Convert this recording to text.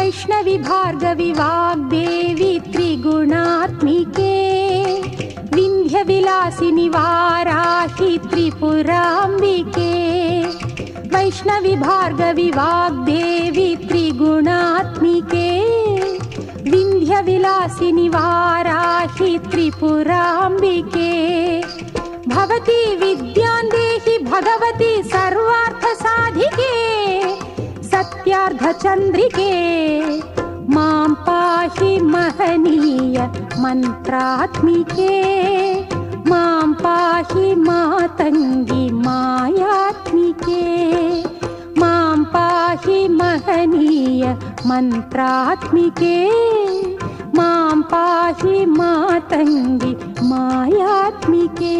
वैष्णवी भार्गवी वाग्देवी त्रिगुणात्मिके विन्ध्यविलासिनि वाराहि त्रिपुराम्बिके वैष्णवी भार्गवी वाग्देवी त्रिगुणात्मिके विन्ध्यविलासिनि वाराहि त्रिपुराम्बिके भवती विद्यां देहि भगवती सर्वार्थसाधिके सत्यार्धचन्द्रिके मां पाहि महनीय मन्त्रात्मिके मां पाहि मातङ्गी मायात्मिके मां पाहि महनीय मन्त्रात्मिके मां पाहि मातङ्गी मायात्मिके।